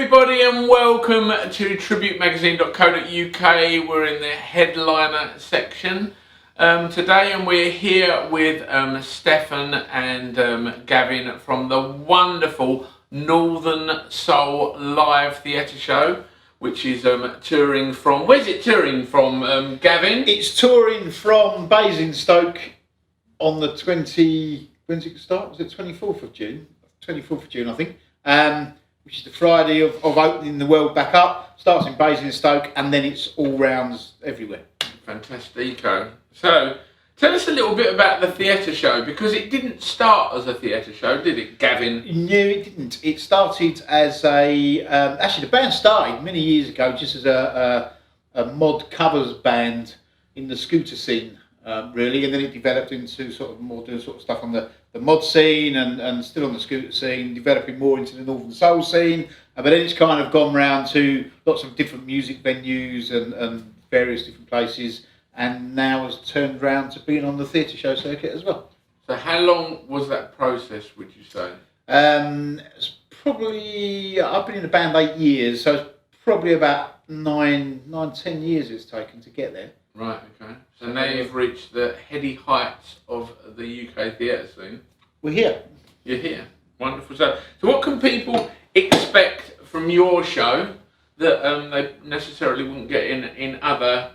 everybody and welcome to tributemagazine.co.uk. We're in the headliner section today and we're here with Stefan and Gavin from the wonderful Northern Soul live theatre show, which is touring from, where's it touring from, Gavin? It's touring from Basingstoke on the 24th of June? 24th of June, I think. Which is the Friday of opening the world back up. Starts in Basingstoke and then it's all rounds everywhere. Fantastico. So, tell us a little bit about the theatre show, because it didn't start as a theatre show, did it, Gavin? No, it didn't. It started as a... actually, the band started many years ago just as a mod covers band in the scooter scene, really, and then it developed into sort of more doing sort of stuff on the mod scene and still on the scooter scene, developing more into the Northern Soul scene, but then it's kind of gone round to lots of different music venues and various different places, and now has turned round to being on the theatre show circuit as well. So how long was that process, would you say? It's probably, I've been in the band 8 years, so it's probably about 10 years it's taken to get there. Right, okay. So now you've reached the heady heights of the UK theatre scene. We're here. You're here. Wonderful. So what can people expect from your show that they necessarily wouldn't get in other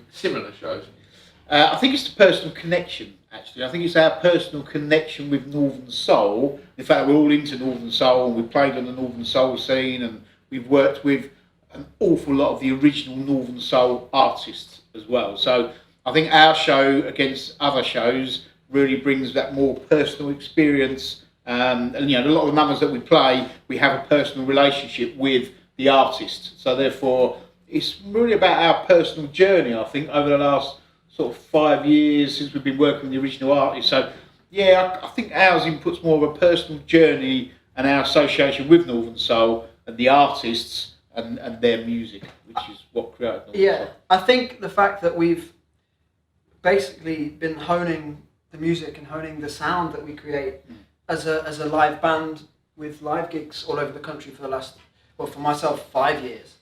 similar shows? I think it's the personal connection, actually. I think it's our personal connection with Northern Soul. In fact, we're all into Northern Soul, and we've played on the Northern Soul scene, and we've worked with an awful lot of the original Northern Soul artists as well. So I think our show against other shows really brings that more personal experience. And you know, a lot of the numbers that we play, we have a personal relationship with the artist. So therefore, it's really about our personal journey, I think, over the last sort of 5 years since we've been working with the original artist. So yeah, I think ours inputs more of a personal journey and our association with Northern Soul and the artists and their music, which is what created Northern Soul. I think the fact that we've basically been honing the music and honing the sound that we create as a live band with live gigs all over the country for the last, well, for myself, 5 years.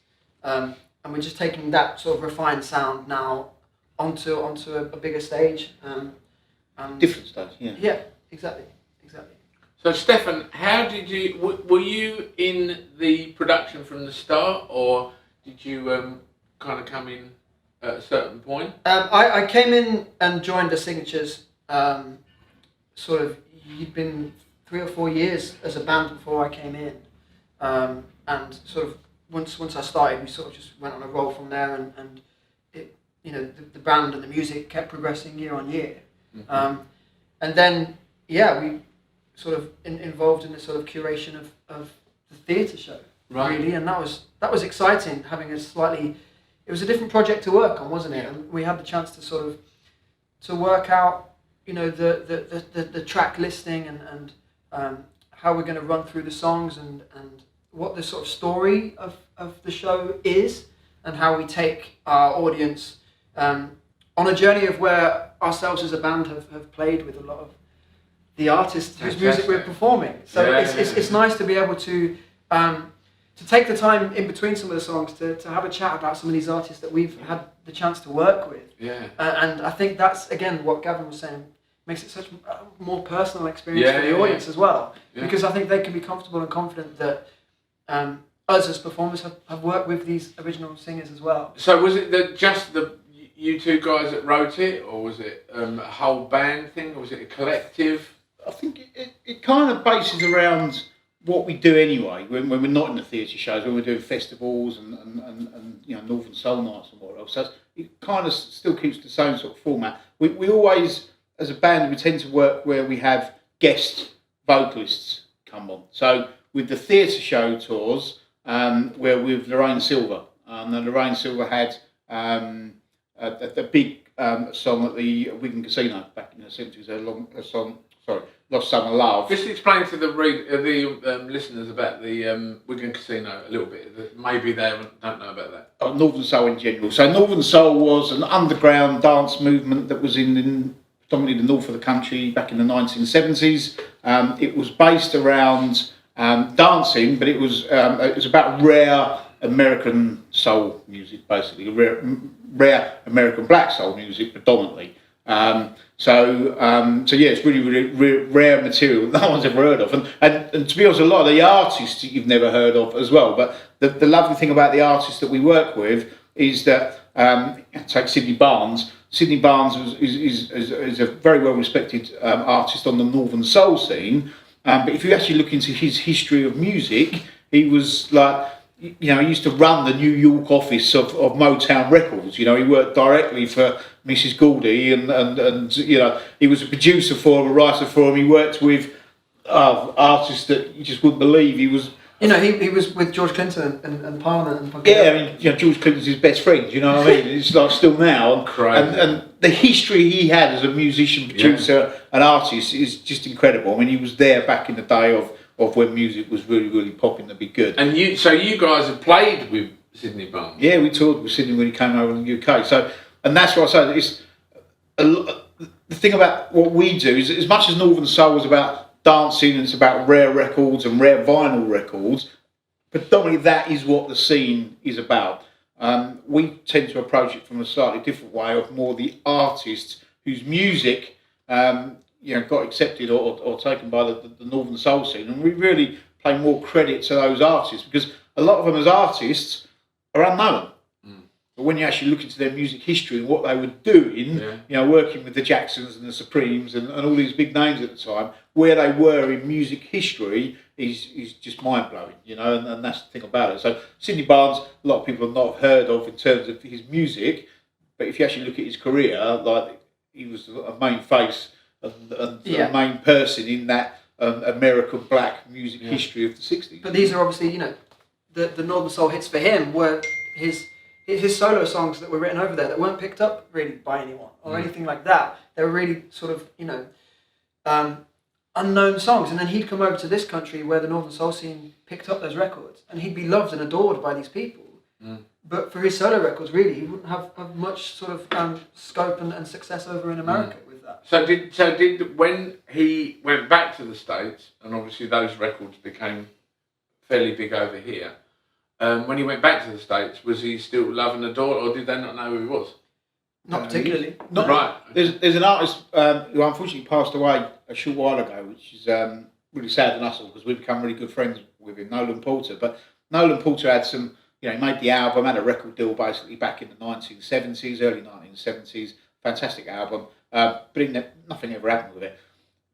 And we're just taking that sort of refined sound now onto a bigger stage. Different stage, yeah. Yeah, exactly. So Stefan, how did you, were you in the production from the start, or did you kind of come in at a certain point? I came in and joined the Signatures, sort of, you'd been 3 or 4 years as a band before I came in. And sort of, once I started, we sort of just went on a roll from there, and it, you know, the band and the music kept progressing year on year. Mm-hmm. And then, yeah, we sort of involved in the sort of curation of the theatre show, right. Really, and that was exciting, having a slightly, it was a different project to work on, wasn't it? Yeah. And we had the chance to sort of to work out, you know, the track listing and how we're going to run through the songs and what the sort of story of the show is, and how we take our audience on a journey of where ourselves as a band have played with a lot of the artists whose music we're performing. So it's nice to be able to take the time in between some of the songs to have a chat about some of these artists that we've had the chance to work with. Yeah. And I think that's, again, what Gavin was saying, makes it such a more personal experience for the audience as well. Yeah. Because I think they can be comfortable and confident that us as performers have worked with these original singers as well. So was it just you two guys that wrote it, or was it a whole band thing, or was it a collective? I think it kind of bases around what we do anyway, when we're not in the theatre shows, when we're doing festivals and you know, Northern Soul nights and what else. So it kind of still keeps the same sort of format. We always, as a band, we tend to work where we have guest vocalists come on. So with the theatre show tours, we're with Lorraine Silver. And Lorraine Silver had a big song at the Wigan Casino back in the 70s, a song, Lost Summer Love. Just explain to the listeners about the Wigan Casino a little bit. Maybe they don't know about that. Northern Soul in general. So Northern Soul was an underground dance movement that was in predominantly the north of the country back in the 1970s. It was based around dancing, but it was about rare American soul music, basically rare American black soul music predominantly. So yeah, it's really rare material that no one's ever heard of, and to be honest, a lot of the artists that you've never heard of as well. But the lovely thing about the artists that we work with is that take Sydney Barnes. Sydney Barnes is a very well respected artist on the Northern Soul scene. But if you actually look into his history of music, he was like, he used to run the New York office of Motown Records. He worked directly for Mrs. Goldie, and he was a producer for him, a writer for him. He worked with artists that you just wouldn't believe. He was. He was with George Clinton and Parliament. And George Clinton's his best friend. You know what I mean? It's like still now, and the history he had as a musician, producer, and artist is just incredible. I mean, he was there back in the day of when music was really, really popping to be good. And you guys have played with Sydney Barnes? Yeah, we toured with Sydney when he came over in the UK. So, and that's what I say. It's the thing about what we do is, as much as Northern Soul is about dancing and it's about rare records and rare vinyl records, predominantly that is what the scene is about. We tend to approach it from a slightly different way of more the artists whose music got accepted or taken by the Northern Soul scene, and we really pay more credit to those artists because a lot of them as artists are unknown. But when you actually look into their music history and what they were doing, working with the Jacksons and the Supremes and all these big names at the time, where they were in music history is just mind blowing, and that's the thing about it. So Sydney Barnes, a lot of people have not heard of in terms of his music, but if you actually look at his career, like he was a main face and the main person in that American black music history of the 60s. But these are obviously, the Northern Soul hits for him were his solo songs that were written over there that weren't picked up really by anyone or anything like that. They were really sort of, unknown songs. And then he'd come over to this country where the Northern Soul scene picked up those records and he'd be loved and adored by these people. But for his solo records, really, he wouldn't have much sort of scope and success over in America with that. So did when he went back to the States, and obviously those records became fairly big over here, when he went back to the States, was he still loved and adored, or did they not know who he was? Not particularly. Right. There's an artist who unfortunately passed away a short while ago, which is really sad and us all because we've become really good friends with him, Nolan Porter. But Nolan Porter had some, he made the album, had a record deal basically back in the 1970s, early 1970s. Fantastic album, but nothing ever happened with it.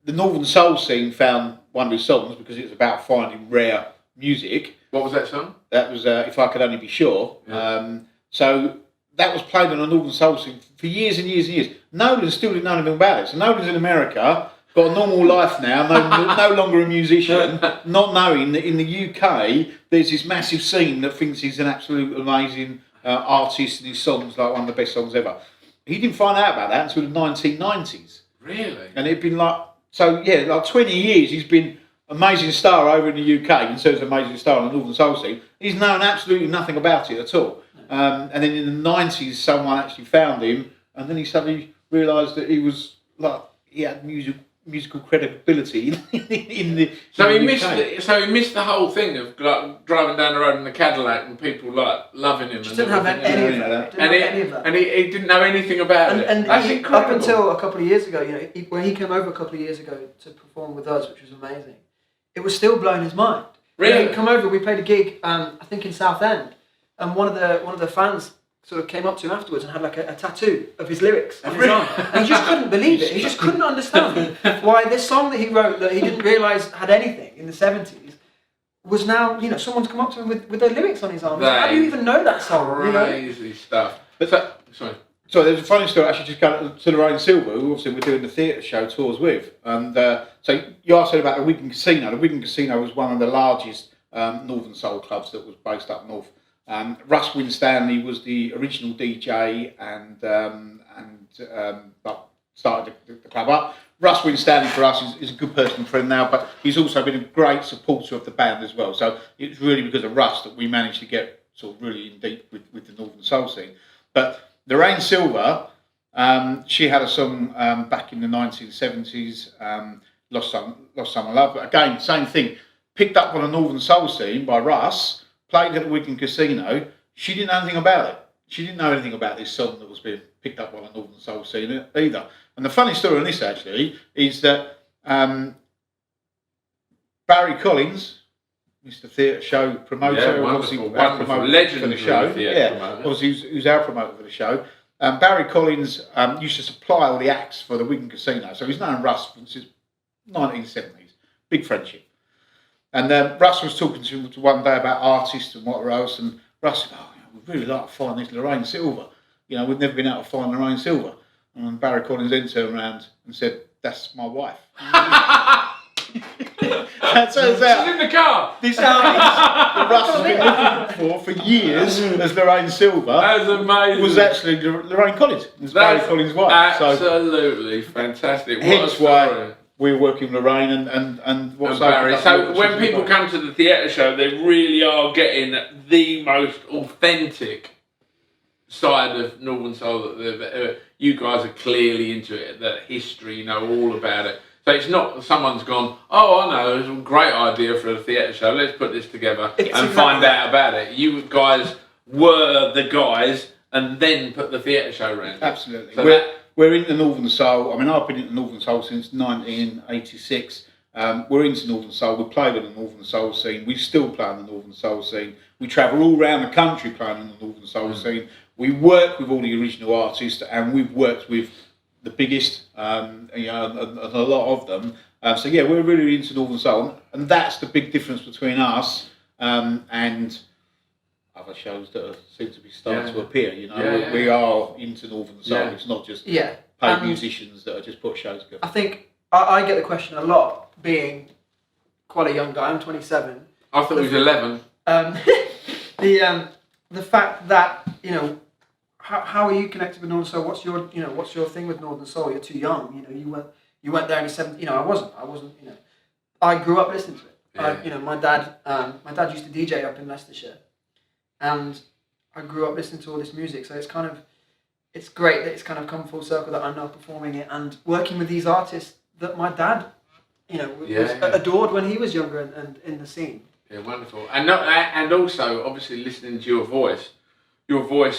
The Northern Soul scene found one of his songs because it was about finding rare music. What was that song? That was If I Could Only Be Sure. Yeah. So that was played on the Northern Soul scene for years and years and years. Nolan still didn't know anything about it. So Nolan's in America, got a normal life now, no longer a musician, not knowing that in the UK there's this massive scene that thinks he's an absolute amazing artist and his songs like one of the best songs ever. He didn't find out about that until the 1990s. Really? And it'd been like 20 years he's been amazing star over in the UK in terms of amazing star on the Northern Soul scene. He's known absolutely nothing about it at all. And then in the 90s, someone actually found him, and then he suddenly realised that he was he had musical credibility in the. So he missed the whole thing of driving down the road in the Cadillac and people loving him. Just didn't have any of that. And he didn't know anything about it. And That's incredible. Up until a couple of years ago, when he came over a couple of years ago to perform with us, which was amazing, it was still blowing his mind. Really? He'd come over. We played a gig, I think in Southend. And one of the fans sort of came up to him afterwards and had like a tattoo of his lyrics on his arm. And he just couldn't believe it. He just couldn't understand why this song that he wrote that he didn't realise had anything in the 70s was now, someone's come up to him with their lyrics on his arm. How do you even know that song? Crazy stuff. But sorry. So there's a funny story actually just going to Lorraine Silver, who obviously we're doing the theatre show tours with. And so you asked about the Wigan Casino. The Wigan Casino was one of the largest Northern Soul clubs that was based up north. Russ Winstanley was the original DJ and started the club up. Russ Winstanley for us is a good personal friend now, but he's also been a great supporter of the band as well. So it's really because of Russ that we managed to get sort of really in deep with the Northern Soul scene. But Lorraine Silver, she had a song back in the 1970s, Lost Summer Love. But again, same thing. picked up on the Northern Soul scene by Russ, played at the Wigan Casino. She didn't know anything about it. She didn't know anything about this song that was being picked up by the Northern Soul scene either. And the funny story on this actually is that Barry Collins, Mr. Theatre Show promoter, wonderful legend for the show. Obviously he was our promoter for the show. Barry Collins used to supply all the acts for the Wigan Casino, so he's known Russ since the 1970s. Big friendship. And Russ was talking to him one day about artists and whatever else, and Russ said, we'd really like to find this Lorraine Silver. We've never been able to find Lorraine Silver. And Barry Collins then turned around and said, that's my wife. That turns out, she's in the car. This artist that Russ has been looking for years as Lorraine Silver, that's amazing, was actually Lorraine Collins. It was Barry Collins' wife. Absolutely fantastic. What hence why we're working with Lorraine and what's Barry. So when people come to the theatre show, they really are getting the most authentic side of Northern Soul. That you guys are clearly into it. That history, all about it. So it's not someone's gone, I know, it's a great idea for a theatre show, let's put this together and find out about it. You guys were the guys and then put the theatre show around. Absolutely. So we're into Northern Soul. I mean, I've been into Northern Soul since 1986. We're into Northern Soul. We play with the Northern Soul scene. We still play on the Northern Soul scene. We travel all around the country playing on the Northern Soul scene. We work with all the original artists, and we've worked with the biggest, and a lot of them. So yeah, we're really into Northern Soul, and that's the big difference between us and other shows that seem to be starting to appear. We are into Northern Soul. Yeah. It's not just paid musicians that are just put shows together. I think I get the question a lot, being quite a young guy. I'm 27. I thought he was 11. The fact that how are you connected with Northern Soul? What's your thing with Northern Soul? You're too young. You went there in the 70s. I wasn't. I grew up listening to it. Yeah. My dad used to DJ up in Leicestershire, and I grew up listening to all this music. So it's great that it's kind of come full circle that I'm now performing it and working with these artists that my dad, was adored when he was younger and in the scene. Yeah, wonderful. And also, obviously, listening to your voice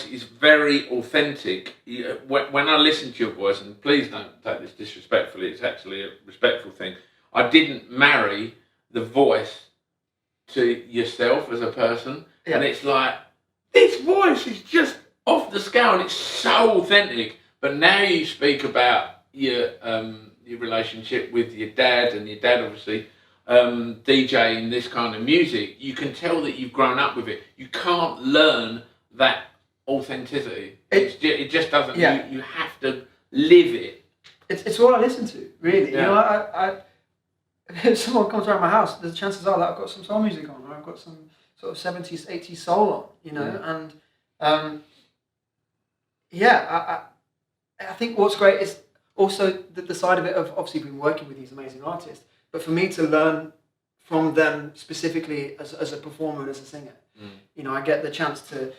is very authentic. When I listen to your voice, and please don't take this disrespectfully, it's actually a respectful thing. I didn't marry the voice to yourself as a person, and it's like, this voice is just off the scale, and it's so authentic. But now you speak about your relationship with your dad, and your dad obviously DJing this kind of music. You can tell that you've grown up with it. You can't learn that authenticity. It just doesn't. Yeah. You have to live it. It's all I listen to, really. Yeah. If someone comes around my house, the chances are that I've got some soul music on, or I've got some sort of 70s, 80s soul on, and I think what's great is also the side of it of obviously been working with these amazing artists, but for me to learn from them specifically as a performer and as a singer. I get the chance to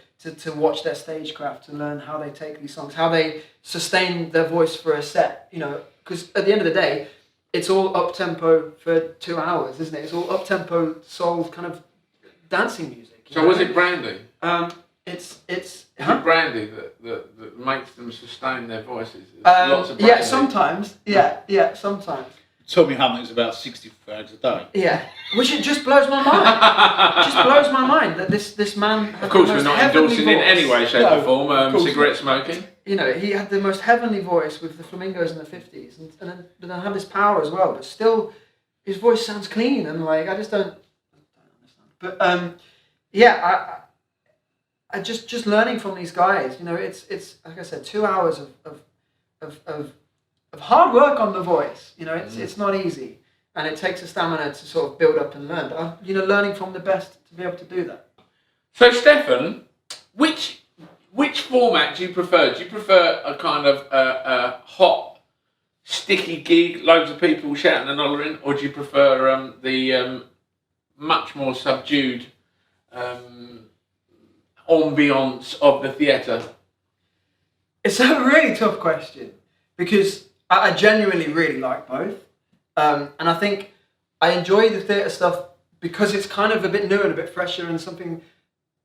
watch their stagecraft, to learn how they take these songs, how they sustain their voice for a set, because at the end of the day, it's all up-tempo for 2 hours, isn't it? It's all up-tempo soul kind of dancing music. So was it brandy? Is it brandy that makes them sustain their voices? Lots of brandy. Yeah, sometimes. Yeah, sometimes. Tommy Hamlet's about 60 fags a day. Yeah, which it just blows my mind. It just blows my mind that this man. Of course, we're not endorsing in any way, shape, or form cigarette smoking. He had the most heavenly voice with the flamingos in the 50s, and then have this power as well. But still, his voice sounds clean, and I just don't understand. But I just learning from these guys. It's like I said, 2 hours of hard work on the voice. It's not easy, and it takes a stamina to sort of build up and learn. But learning from the best to be able to do that. So Stefan, which format do you prefer? Do you prefer a kind of a hot, sticky gig, loads of people shouting and hollering, or do you prefer the much more subdued ambience of the theatre? It's a really tough question because I genuinely really like both, and I think I enjoy the theatre stuff because it's kind of a bit newer and a bit fresher and something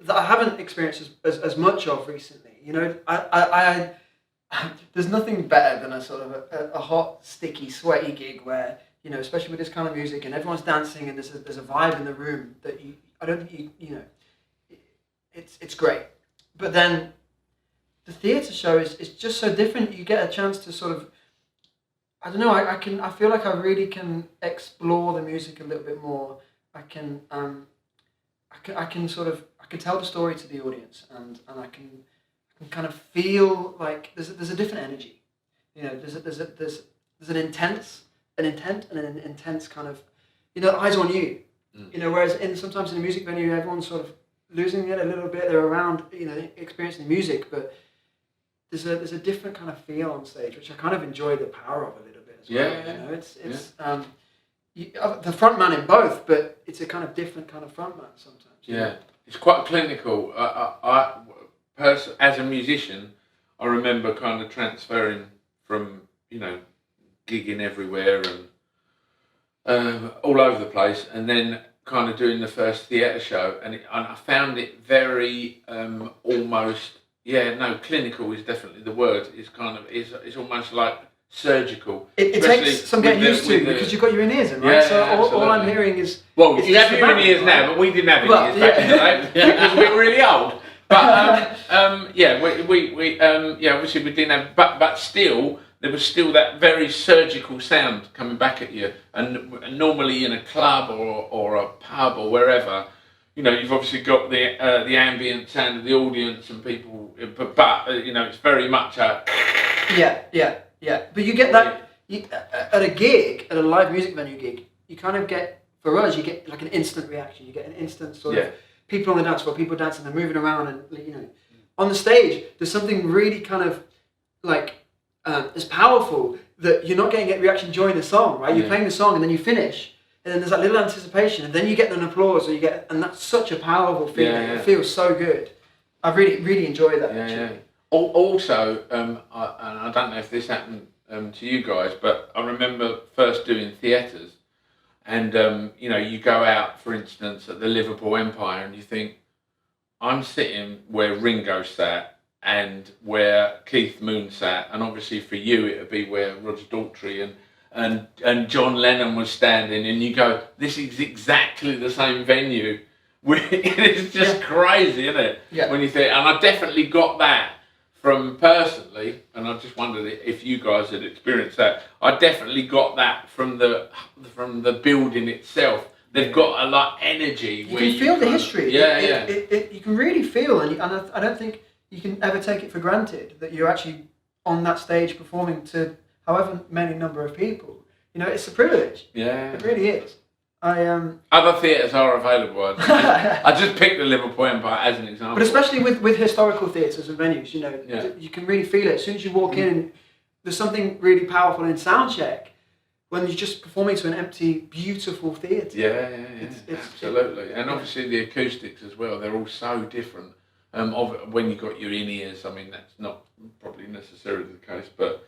that I haven't experienced as much of recently. You know, I there's nothing better than a sort of a hot, sticky, sweaty gig where, you know, especially with this kind of music and everyone's dancing and there's a vibe in the room that I don't think you know, it's great. But then the theatre show is just so different. You get a chance to sort of, I don't know, I feel like I really can explore the music a little bit more. I can tell the story to the audience and I can kind of feel like there's a different energy. You know, there's an intent and an intense kind of, you know, eyes on you. You know, whereas sometimes in a music venue everyone's sort of losing it a little bit. They're around, you know, experiencing music, but there's a different kind of feel on stage, which I kind of enjoy the power of a little bit as well. You know, it's the front man in both, but it's a kind of different kind of front man sometimes. Yeah, it's quite clinical. As a musician, I remember kind of transferring from, you know, gigging everywhere and all over the place, and then kind of doing the first theatre show, and I found it very almost, clinical is definitely the word. It's kind of it's almost like surgical. It takes some getting used to because you've got your in-ears in, right? Yeah, so all I'm hearing is... Well, you have your in-ears now, but we didn't have in-ears back in the day because we were really old. But obviously we didn't have, but still, there was still that very surgical sound coming back at you. And normally in a club or a pub or wherever, you know, you've obviously got the ambient sound of the audience and people, but you know, it's very much a... Yeah. But you get that at a gig, at a live music venue gig. You kind of get, for us, you get like an instant reaction. You get an instant sort of people on the dance floor, people dancing, they're moving around, and you know, on the stage, there's something really kind of like as powerful that you're not getting a reaction during the song, right? You're playing the song and then you finish, and then there's that little anticipation, and then you get an applause, and that's such a powerful feeling. It feels so good. I really enjoy that. Actually. Also, and I don't know if this happened to you guys, but I remember first doing theatres, and you know, you go out, for instance, at the Liverpool Empire, and you think, I'm sitting where Ringo sat and where Keith Moon sat, and obviously for you it would be where Roger Daltrey and John Lennon was standing, and you go, this is exactly the same venue. It's just crazy, isn't it? Yeah. When you think, and I definitely got that from personally, and I just wondered if you guys had experienced that. I definitely got that from the building itself. They've got a lot of energy. You can feel the history. You can really feel, and I don't think you can ever take it for granted that you're actually on that stage performing to however many number of people. You know, it's a privilege. Yeah, it really is. Other theatres are available. I just picked the Liverpool Empire as an example. But especially with historical theatres and venues, you know, you can really feel it. As soon as you walk in, there's something really powerful in sound check when you're just performing to an empty, beautiful theatre. It's absolutely. And obviously the acoustics as well, they're all so different. When you've got your in-ears, I mean, that's not probably necessarily the case, but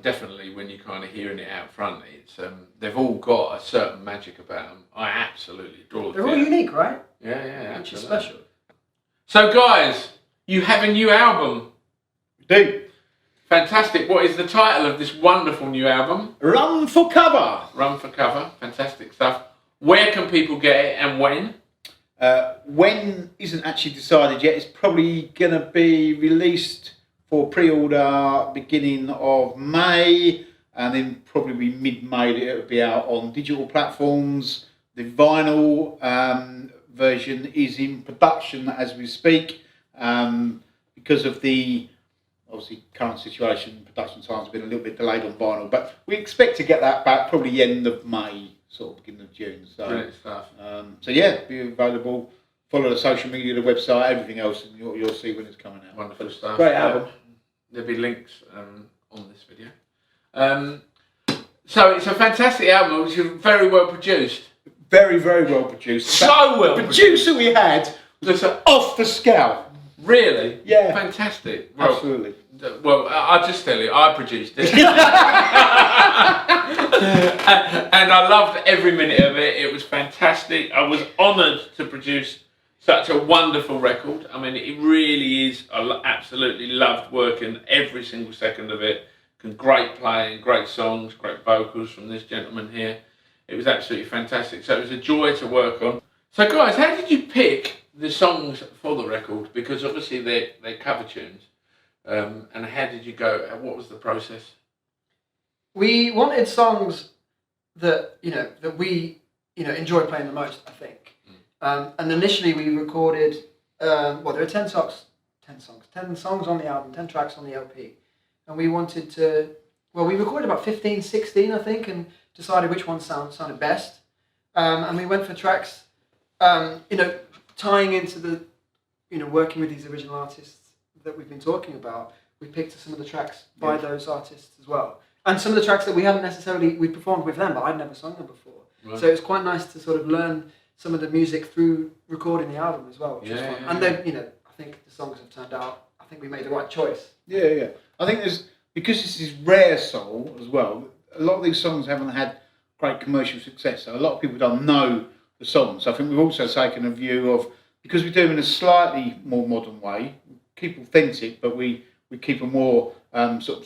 definitely when you're kind of hearing it out front, it's they've all got a certain magic about them. I absolutely adore them. They're all unique, right? Yeah, which is special. So guys, you have a new album. Do. Fantastic. What is the title of this wonderful new album? Run for Cover. Run for Cover. Fantastic stuff. Where can people get it and when? When isn't actually decided yet. It's probably going to be released for pre-order beginning of May, and then probably mid-May it'll be out on digital platforms. The vinyl version is in production as we speak, because of the obviously current situation. Production times have been a little bit delayed on vinyl, but we expect to get that back probably the end of May, sort of beginning of June. So, brilliant stuff. Be available. Follow the social media, the website, everything else, and you'll see when it's coming out. Wonderful stuff. Great album. There'll be links on this video. So it's a fantastic album, which is very well produced. Very, very well produced. So well produced. Producer we had was off the scale. Really? Yeah. Fantastic. Well, Absolutely. Well, I'll just tell you, I produced it. And I loved every minute of it. It was fantastic. I was honoured to produce such a wonderful record. I mean, it really is. I absolutely loved working every single second of it. Great playing, great songs, great vocals from this gentleman here. It was absolutely fantastic. So it was a joy to work on. So guys, how did you pick the songs for the record? Because obviously they're cover tunes. And how did you go? What was the process? We wanted songs that we enjoy playing the most, I think. And initially we recorded there are 10 songs on the album, 10 tracks on the LP, and we wanted to. Well, we recorded about 15, 16, I think, and decided which ones sounded best. And we went for tracks, tying into the, working with these original artists that we've been talking about. We picked some of the tracks by those artists as well, and some of the tracks that we hadn't necessarily performed with them, but I'd never sung them before. Right. So it's quite nice to sort of learn some of the music through recording the album as well, which is fun. And then I think the songs have turned out. I think we made the right choice. Yeah. I think because this is rare soul as well. A lot of these songs haven't had great commercial success, so a lot of people don't know the songs. I think we've also taken a view of, because we do them in a slightly more modern way, keep authentic, but we keep a more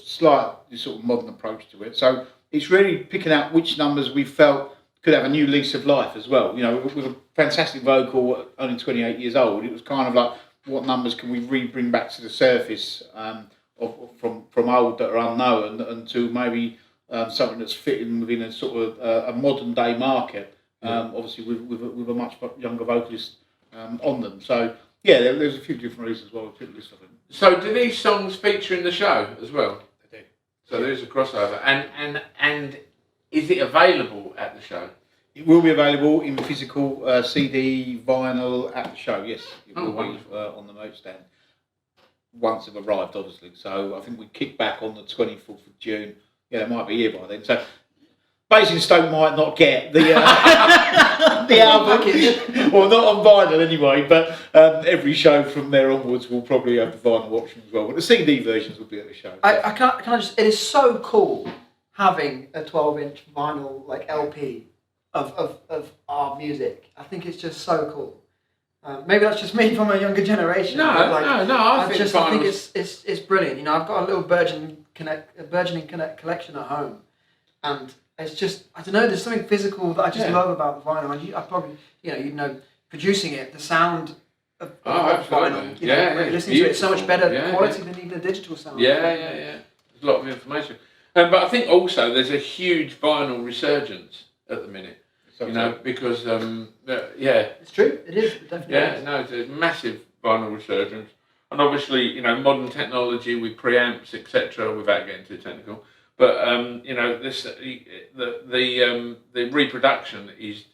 slightly modern approach to it. So it's really picking out which numbers we felt could have a new lease of life as well. With a fantastic vocal, only 28 years old, it was kind of like, what numbers can we bring back to the surface from old that are unknown, and to maybe something that's fitting within a sort of a modern day market. Obviously with a much younger vocalist on them. So yeah, there's a few different reasons why we picked this. I think. So do these songs feature in the show as well? They do. So there is a crossover, and is it available at the show? It will be available in physical CD, vinyl at the show. Yes, it will be on the merch stand once they've arrived, obviously. So I think we kick back on the 24th of June. Yeah, it might be here by then. So Basingstoke might not get the the album, well, not on vinyl anyway. But every show from there onwards will probably have the vinyl option as well. But the CD versions will be at the show. It is so cool having a 12-inch vinyl LP of our music. I think it's just so cool. Maybe that's just me from a younger generation. No. I think it's brilliant. I've got a little burgeoning collection at home, and it's just, I don't know. There's something physical that I just love about the vinyl. And I probably, producing it, the sound of vinyl. Listening to it, it's so much better quality than even a digital sound. Yeah. There's a lot of information, but I think also there's a huge vinyl resurgence at the minute. Because it's true. It is. It definitely is. It's a massive vinyl resurgence, and obviously, modern technology with preamps, etc. Without getting too technical, but the reproduction is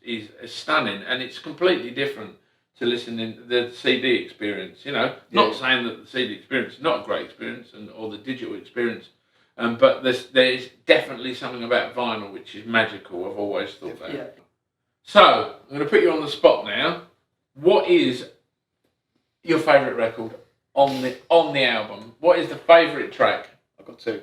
stunning, and it's completely different to listening to the CD experience. Not saying that the CD experience is not a great experience, or the digital experience. But there's definitely something about vinyl which is magical. I've always thought that. Yeah. So I'm going to put you on the spot now. What is your favourite record on the album? What is the favourite track? I've got two.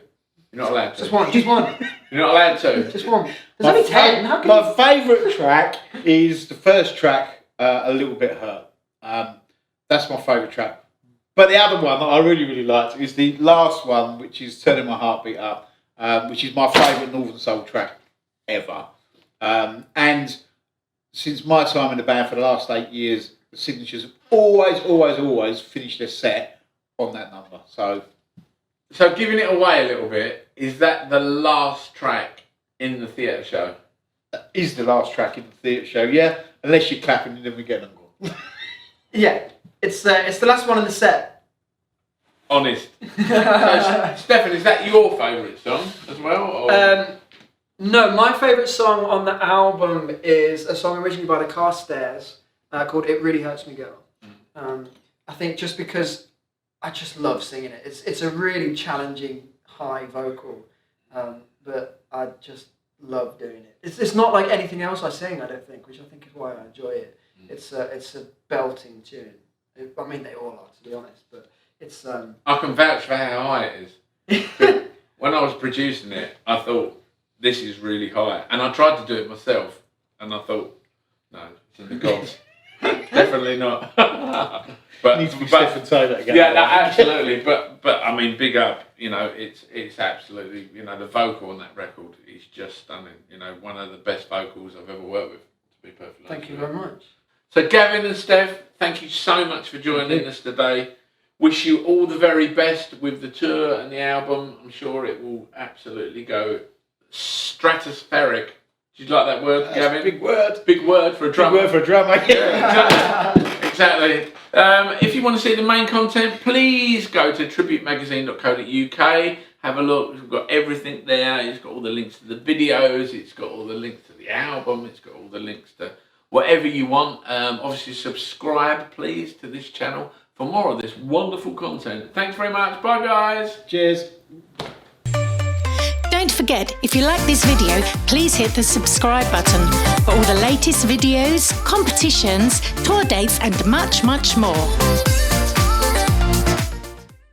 You're not allowed to. Just one. Just one. You're not allowed to. Just one. There's only 10. How can my favourite track is the first track, A Little Bit Hurt. That's my favourite track. But the other one that I really, really liked is the last one, which is Turning My Heartbeat Up, which is my favourite Northern Soul track ever. And since my time in the band for the last 8 years, the Signatures have always finished their set on that number. So giving it away a little bit, is that the last track in the theatre show? That is the last track in the theatre show, yeah. Unless you're clapping and then we get them gone. Yeah. It's the last one in the set. Honest. So, Stefan, is that your favourite song as well? Or? No, my favourite song on the album is a song originally by the Carstairs called "It Really Hurts Me Girl." I think just because I just love singing it. It's a really challenging high vocal, but I just love doing it. It's not like anything else I sing, I don't think, which I think is why I enjoy it. It's a belting tune. I mean, they all are, to be honest. But it's. I can vouch for how high it is. When I was producing it, I thought, this is really high. And I tried to do it myself. And I thought, no, it's in the gods. Definitely not. But Needs to be Stefan Taylor again. Yeah, no, absolutely. But I mean, big up. You know, it's absolutely. You know, the vocal on that record is just stunning. You know, one of the best vocals I've ever worked with. To be perfectly honest. Thank you very much. So Gavin and Steph, thank you so much for joining us today. Wish you all the very best with the tour and the album. I'm sure it will absolutely go stratospheric. Did you like that word, Gavin? Big word. Big word for a drummer. Big word for a drummer. Yeah, exactly. If you want to see the main content, please go to tributemagazine.co.uk. Have a look. We've got everything there. It's got all the links to the videos. It's got all the links to the album. It's got all the links to whatever you want. Obviously, subscribe, please, to this channel for more of this wonderful content. Thanks very much. Bye, guys. Cheers. Don't forget, if you like this video, please hit the subscribe button for all the latest videos, competitions, tour dates and much, much more.